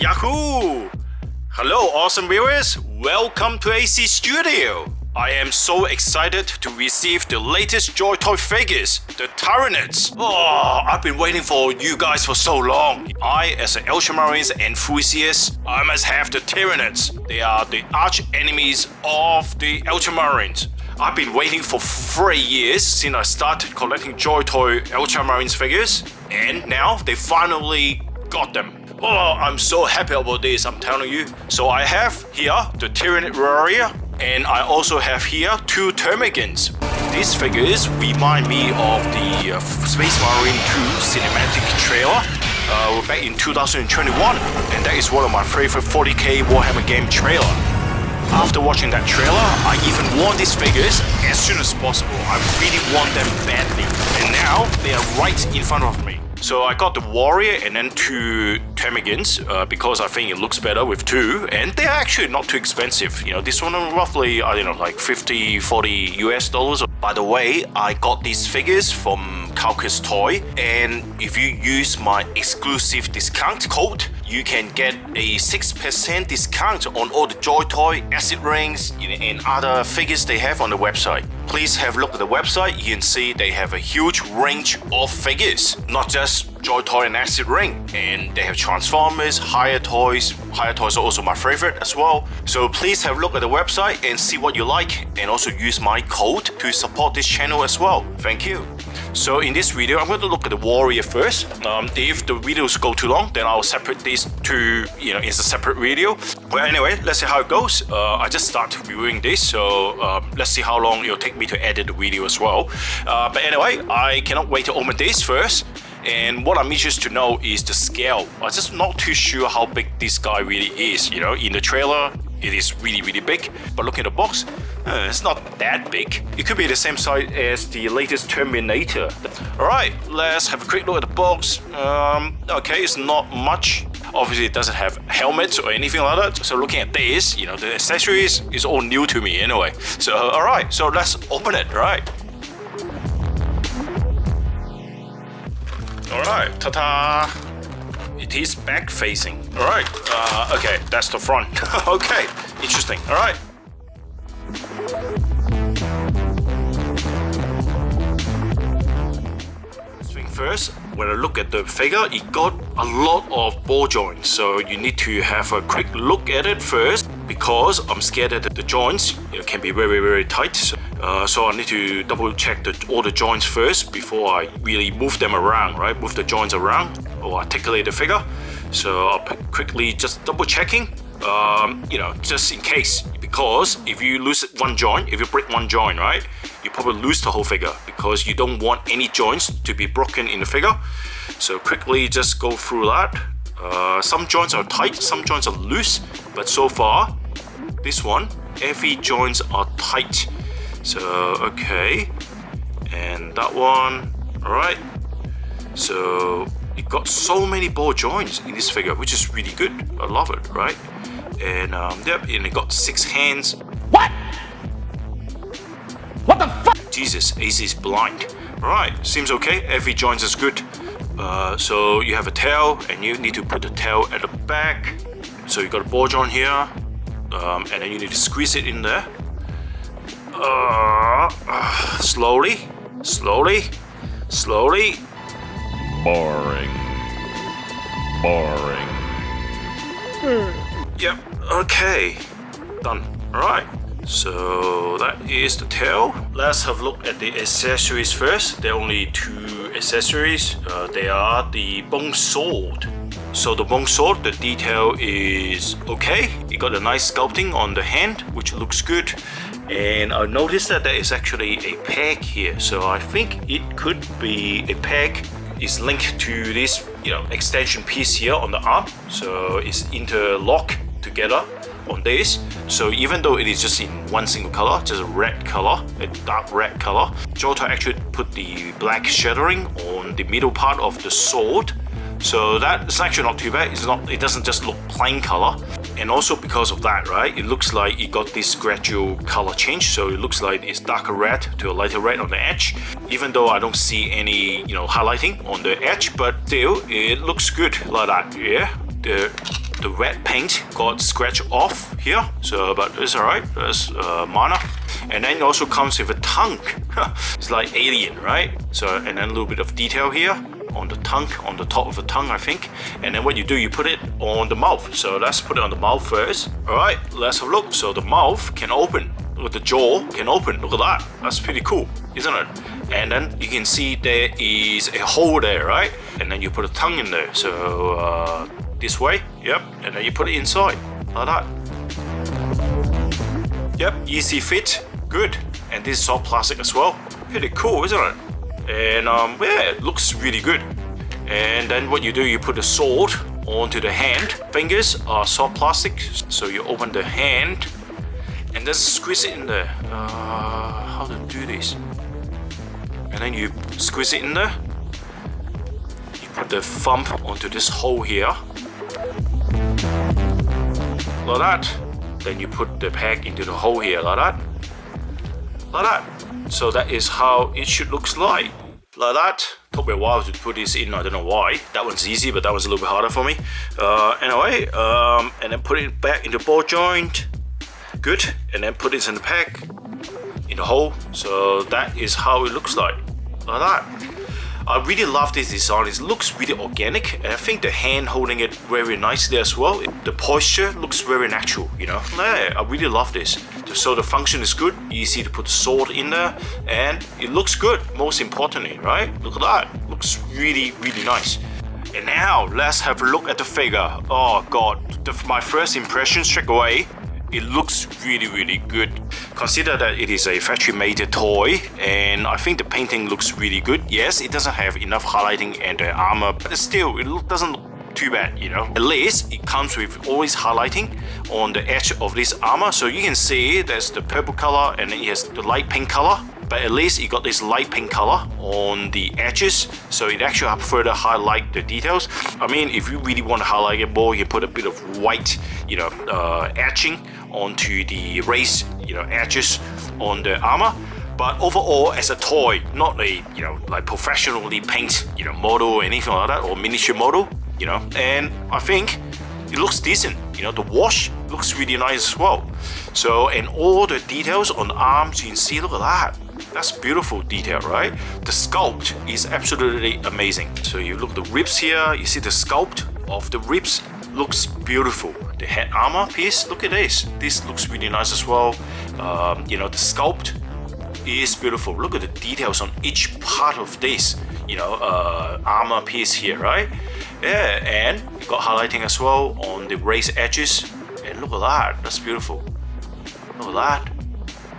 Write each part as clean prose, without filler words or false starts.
Yahoo! Hello awesome viewers, welcome to AC Studio. I am so excited to receive the latest Joytoy figures, the Tyranids. Oh, I've been waiting for you guys for so long. I, as an ultramarines enthusiast, I must have the Tyranids. They are the arch enemies of the ultramarines. I've been waiting for 3 years since I started collecting Joytoy ultramarines figures, and now they finally got them. Oh, I'm so happy about this, I'm telling you. So I have here the Tyranid warrior, and I also have here 2 termagants. These figures remind me of the Space Marine 2 cinematic trailer back in 2021, and that is one of my favorite 40K Warhammer game trailer. After watching that trailer, I even want these figures as soon as possible. I really want them badly, and now they are right in front of me. So I got the warrior and then 2 termagants because I think it looks better with 2, and they're actually not too expensive. You know, this one roughly, I don't know, like 50-40 US dollars. By the way, I got these figures from Caucus Toy, and if you use my exclusive discount code, you can get a 6% discount on all the Joytoy, acid rings, and other figures they have on the website. Please have a look at the website. You can see they have a huge range of figures, not just Joytoy and acid ring, and they have Transformers, higher toys. Higher toys are also my favorite as well. So please have a look at the website and see what you like, and also use my code to support this channel as well. Thank you. So in this video, I'm going to look at the warrior first. If the videos go too long, then I'll separate these two, in a separate video. But anyway, let's see how it goes. I just started reviewing this, so let's see how long it'll take me to edit the video as well. But anyway, I cannot wait to open this first. And what I'm interested to know is the scale. I'm just not too sure how big this guy really is. You know, in the trailer, it is really big, but look at the box, it's not that big. It could be the same size as the latest Terminator. Alright, let's have a quick look at the box. Okay, it's not much. Obviously it doesn't have helmets or anything like that. So looking at this, the accessories is all new to me anyway. So alright, so let's open it, right? Alright, ta-ta! It is back facing. Alright, okay, that's the front. Okay, interesting. Alright. First, when I look at the figure, it got a lot of ball joints, so you need to have a quick look at it first, because I'm scared that the joints can be very tight. So I need to double check all the joints first before I really move them around, right? Move the joints around or articulate the figure. So I'll quickly just double checking, just in case, because if you lose one joint, if you break one joint, right, you probably lose the whole figure, because you don't want any joints to be broken in the figure. So quickly just go through that. Some joints are tight, some joints are loose, but so far this one, every joints are tight. So okay, and that one, all right. So it got so many ball joints in this figure, which is really good. I love it, right? And yep, and it got 6 hands. What? What the fuck? Jesus, AC is blind. Alright, seems okay. Every joint is good. So you have a tail, and you need to put the tail at the back. So you got a ball joint here, and then you need to squeeze it in there. Slowly. Boring. Yep, okay. Done. Alright. So that is the tail. Let's have a look at the accessories first. There are only 2 accessories. They are the Bonesword. So the Bonesword, the detail is okay. You got a nice sculpting on the hand, which looks good. And I noticed that there is actually a peg here. So I think it could be a peg is linked to this, extension piece here on the arm. So it's interlocked together on this. So even though it is just in one single color, just a red color, a dark red color, Joytoy actually put the black shadowing on the middle part of the sword. So that's actually not too bad. It doesn't just look plain color. And also because of that, right, it looks like it got this gradual color change. So it looks like it's darker red to a lighter red on the edge. Even though I don't see any, highlighting on the edge, but still, it looks good like that. Yeah. the red paint got scratched off here, so but it's alright, that's minor. And then it also comes with a tongue. It's like alien, right? So, and then a little bit of detail here on the tongue, on the top of the tongue, I think. And then what you do, you put it on the mouth. So let's put it on the mouth first. Alright, let's have a look. So the mouth can open. Look at the jaw can open. Look at that. That's pretty cool, isn't it? And then you can see there is a hole there, right? And then you put a tongue in there. So this way, yep. And then you put it inside, like that. Yep, easy fit, good. And this is soft plastic as well. Pretty cool, isn't it? And yeah, it looks really good. And then what you do, you put the sword onto the hand. Fingers are soft plastic, so you open the hand and then squeeze it in there. How to do this? And then you squeeze it in there. You put the thumb onto this hole here, like that. Then you put the peg into the hole here, like that. Like that. So that is how it should look like that. Took me a while to put this in, I don't know why. That one's easy, but that one's a little bit harder for me. Anyway, and then put it back in the ball joint. Good. And then put it in the pack, in the hole. So that is how it looks like that. I really love this design. It looks really organic, and I think the hand holding it very nicely as well. The posture looks very natural, you know. Yeah, I really love this. So the function is good, easy to put the sword in there, and it looks good, most importantly, right? Look at that, looks really, really nice. And now, let's have a look at the figure. Oh god, my first impression straight away, it looks really, really good. Consider that it is a factory-made toy, and I think the painting looks really good. Yes, it doesn't have enough highlighting and the armor, but still, it doesn't look too bad, you know. At least it comes with always highlighting on the edge of this armor, so you can see there's the purple color and it has the light pink color. But at least it got this light pink color on the edges, so it actually helps further highlight the details. I mean, if you really want to highlight it more, you put a bit of white, you know, etching onto the raised, you know, edges on the armor. But overall, as a toy, not a, you know, like professionally paint, you know, model or anything like that, or miniature model, you know. And I think it looks decent. You know, the wash looks really nice as well. So, and all the details on the arms, you can see, look at that. That's beautiful detail, right? The sculpt is absolutely amazing. So you look at the ribs here, you see the sculpt of the ribs looks beautiful. The head armor piece, look at this. This looks really nice as well. You know, the sculpt is beautiful. Look at the details on each part of this, you know, armor piece here, right? Yeah, and you got highlighting as well on the raised edges. And look at that, that's beautiful. Look at that.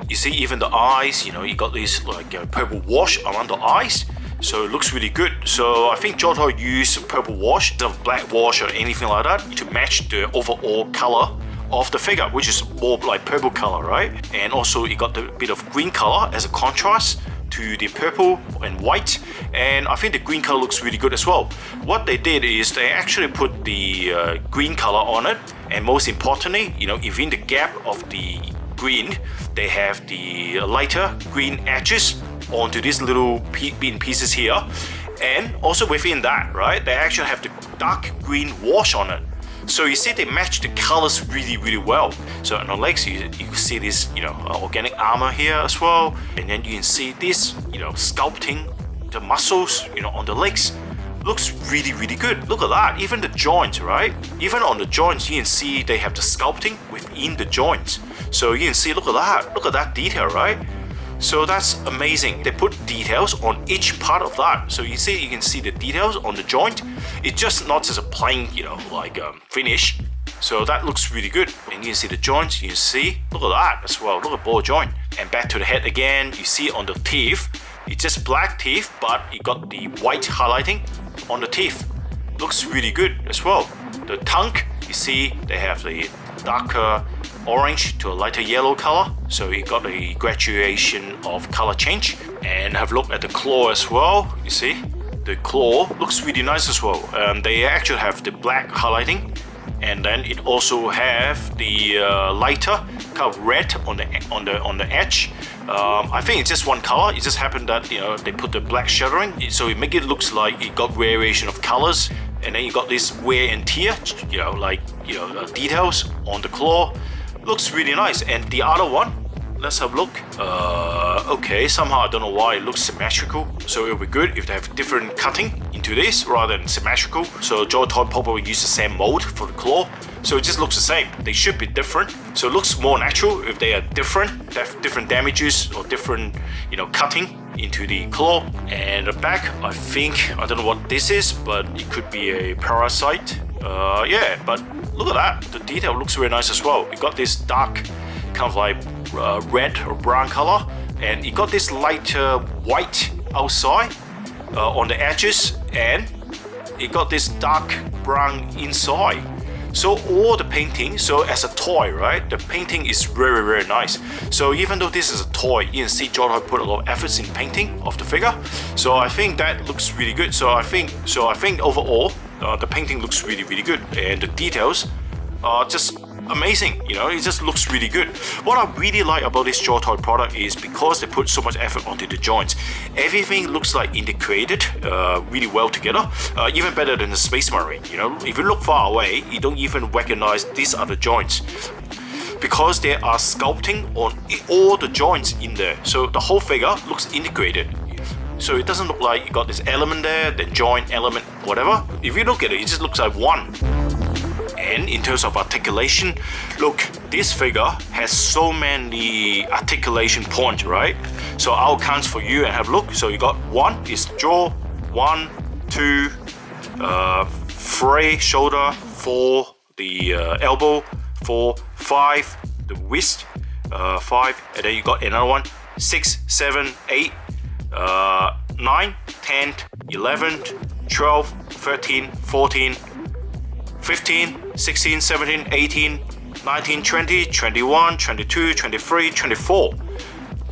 You see even the eyes, you know, you got this like purple wash around the eyes, so it looks really good. So I think Joytoy used purple wash instead of black wash or anything like that to match the overall color of the figure, which is more like purple color, right? And also you got the bit of green color as a contrast to the purple and white, and I think the green color looks really good as well. What they did is they actually put the green color on it, and most importantly, you know, within the gap of the green, they have the lighter green edges onto these little bean pieces here, and also within that, right, they actually have the dark green wash on it. So you see they match the colors really, really well. So on the legs, you can see this, you know, organic armor here as well, and then you can see this, you know, sculpting the muscles, you know, on the legs. Looks really, really good. Look at that. Even the joints, right? Even on the joints, you can see they have the sculpting within the joints. So you can see, look at that. Look at that detail, right? So that's amazing. They put details on each part of that. So you can see the details on the joint. It's just not just a plain, you know, like finish. So that looks really good. And you can see the joints. You can see, look at that as well. Look at ball joint. And back to the head again. You see on the teeth, it's just black teeth, but you got the white highlighting on the teeth. Looks really good as well. The tongue, you see they have the darker orange to a lighter yellow color, so you got a graduation of color change. And have a look at the claw as well. You see the claw looks really nice as well. They actually have the black highlighting, and then it also have the lighter kind of red on the edge. I think it's just one color. It just happened that, you know, they put the black shuttering, so it make it looks like it got variation of colors And then you got this wear and tear, details on the claw. Looks really nice. And the other one, let's have a look. Okay, somehow I don't know why it looks symmetrical. So it'll be good if they have different cutting into this rather than symmetrical. So Joytoy probably use the same mold for the claw. So it just looks the same. They should be different. So it looks more natural if they are different. They have different damages or different, cutting into the claw. And the back, I don't know what this is, but it could be a parasite. Yeah, but look at that. The detail looks very nice as well. It got this dark, kind of like red or brown color, and it got this lighter white outside on the edges, and it got this dark brown inside. So all the painting, so as a toy, right, the painting is very, very nice. So even though this is a toy, you can see Joytoy put a lot of efforts in painting of the figure. So I think that looks really good. So I think overall, the painting looks really, really good, and the details are just amazing. It just looks really good. What I really like about this Joytoy product is because they put so much effort onto the joints. Everything looks like integrated really well together, even better than the Space Marine. If you look far away, you don't even recognize these other joints because they are sculpting on all the joints in there. So the whole figure looks integrated. So it doesn't look like you got this element there, then joint element, whatever. If you look at it, it just looks like one. And in terms of articulation, look, this figure has so many articulation points, right? So I'll count for you and have a look. So you got 1 is the jaw, 1, 2, 3 shoulder, 4 the elbow, 4, 5 the wrist, 5, and then you got another one, 6, 7, 8, 9, 10, 11, 12, 13, 14, 15, 16, 17, 18, 19, 20, 21, 22, 23, 24,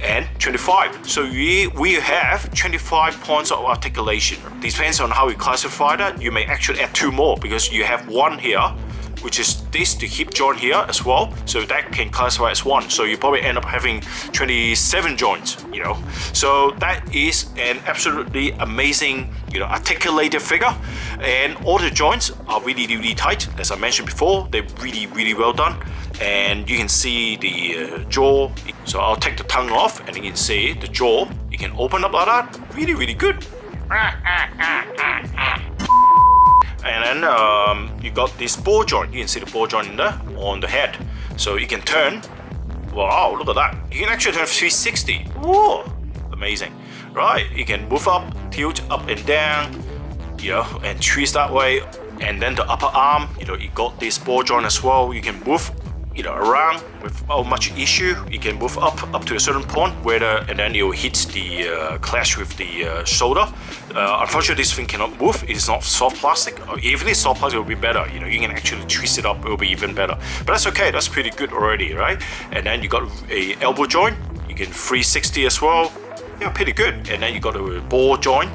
and 25. So we have 25 points of articulation. Depends on how you classify that. You may actually add 2 more because you have 1 here, which is the hip joint here as well. So that can classify as 1. So you probably end up having 27 joints, So that is an absolutely amazing, articulated figure. And all the joints are really, really tight. As I mentioned before, they're really, really well done. And you can see the jaw. So I'll take the tongue off and you can see the jaw. You can open up like that. Really, really good. And then you got this ball joint. You can see the ball joint in there on the head. So you can turn. Wow, look at that. You can actually turn 360. Whoa, amazing. Right, you can move up, tilt up and down, and twist that way. And then the upper arm, you got this ball joint as well. You can move around without much issue. You can move up to a certain point and then you hit the clash with the shoulder. Unfortunately, this thing cannot move. It is not soft plastic. If it is soft plastic, it will be better. You can actually twist it up. It will be even better. But that's okay. That's pretty good already, right? And then you got a elbow joint. You can 360 as well. Yeah, pretty good. And then you got a ball joint,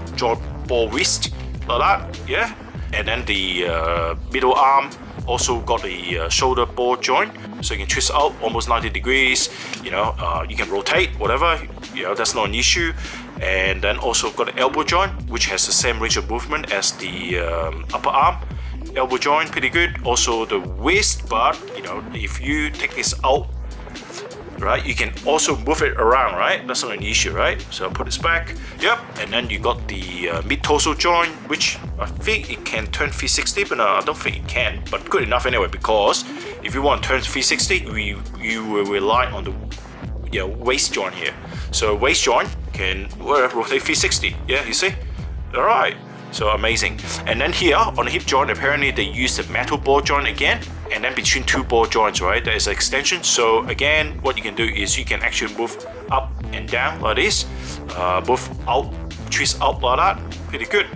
ball wrist, like that. Yeah. And then the middle arm. Also got the shoulder ball joint, so you can twist out almost 90 degrees. You can rotate, whatever. That's not an issue. And then also got the elbow joint, which has the same range of movement as the upper arm. Elbow joint, pretty good. Also the wrist, but if you take this out, right, you can also move it around, right? That's not an issue, right? So I'll put this back. Yep. And then you got the mid-torso joint, which I think it can turn 360, but no, I don't think it can. But good enough anyway, because if you want to turn 360, you will rely on the waist joint here. So waist joint can rotate 360. Yeah, you see? All right. So amazing. And then here on the hip joint, apparently they use the metal ball joint again. And then between 2 ball joints, right, there is an extension. So again, what you can do is you can actually move up and down like this, move out, twist out like that. Pretty good.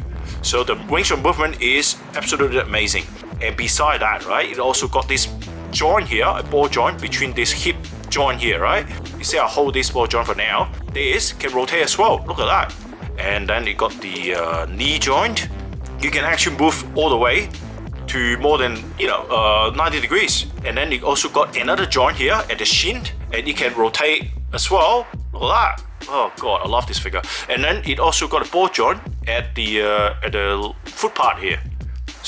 So the range of movement is absolutely amazing. And beside that, right, it also got this joint here, a ball joint between this hip joint here, right? You see, I hold this ball joint for now. This can rotate as well. Look at that. And then you got the knee joint. You can actually move all the way to more than 90 degrees. And then you also got another joint here at the shin, and it can rotate as well. Look at that. Oh god, I love this figure. And then it also got a ball joint at the foot part here.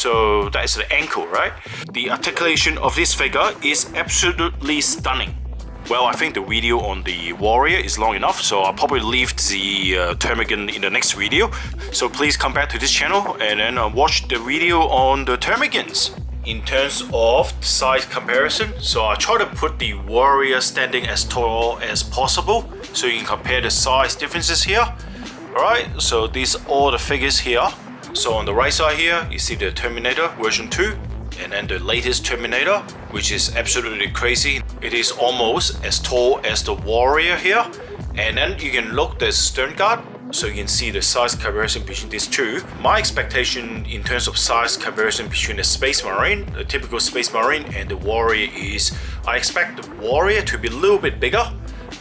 So that is the ankle, right? The articulation of this figure is absolutely stunning. Well, I think the video on the warrior is long enough, so I'll probably leave the ptarmigan in the next video. So please come back to this channel and then watch the video on the ptarmigans. In terms of size comparison, so I try to put the warrior standing as tall as possible so you can compare the size differences here. Alright, so these are all the figures here. So on the right side here, you see the Terminator version 2, and then the latest Terminator, which is absolutely crazy. It is almost as tall as the warrior here. And then you can look the stern guard, so you can see the size comparison between these two. My expectation in terms of size comparison between the Space Marine, the typical Space Marine, and the warrior is, I expect the warrior to be a little bit bigger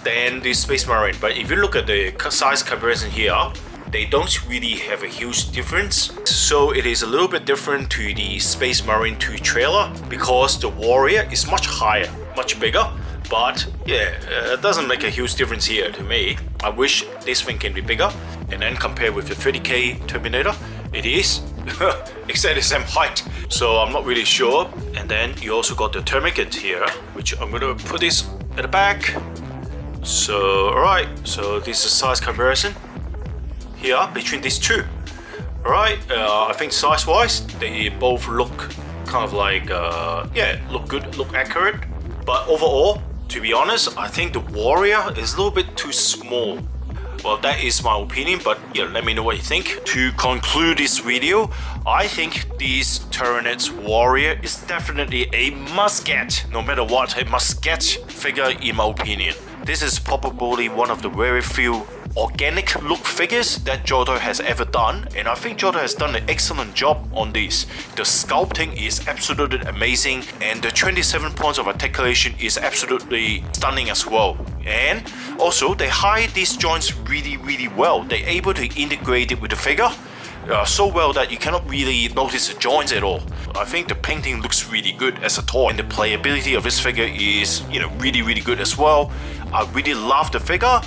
than the Space Marine. But if you look at the size comparison here, they don't really have a huge difference. So it is a little bit different to the Space Marine 2 trailer because the warrior is much higher, much bigger. But yeah, it doesn't make a huge difference here to me. I wish this thing can be bigger. And then compared with the 30K Terminator, it is exactly the same height. So I'm not really sure. And then you also got the Termagant here, which I'm gonna put this at the back. So alright, so this is size comparison here between these two. Alright, I think size wise, they both look kind of like, yeah, look good, look accurate. But overall, to be honest, I think the warrior is a little bit too small. Well, that is my opinion, but yeah, let me know what you think. To conclude this video, I think this Tyranid's warrior is definitely a must-get, no matter what, a must-get figure in my opinion. This is probably one of the very few organic look figures that Joytoy has ever done, and I think Joytoy has done an excellent job on this. The sculpting is absolutely amazing, and the 27 points of articulation is absolutely stunning as well. And also they hide these joints really well. They're able to integrate it with the figure so well that you cannot really notice the joints at all. I think the painting looks really good as a toy, and the playability of this figure is, you know, really good as well. I really love the figure,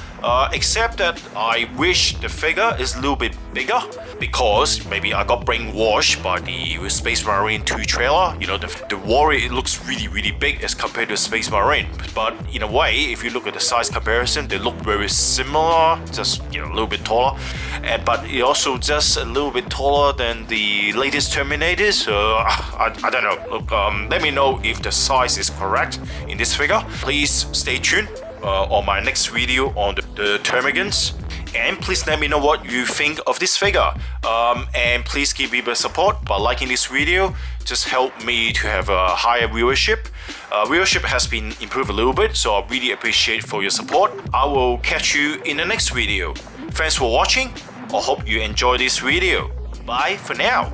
except that I wish the figure is a little bit bigger because maybe I got brainwashed by the Space Marine 2 trailer. You know, the warrior, it looks really big as compared to Space Marine. But in a way, if you look at the size comparison, they look very similar, just, you know, a little bit taller. But it also just a little bit taller than the latest Terminator. So I don't know. Look, let me know if the size is correct in this figure. Please stay tuned on my next video on the Termagants, and please let me know what you think of this figure, and please give me the support by liking this video. Just help me to have a higher viewership. Viewership has been improved a little bit, so I really appreciate for your support. I will catch you in the next video. Thanks for watching. I hope you enjoy this video. Bye for now.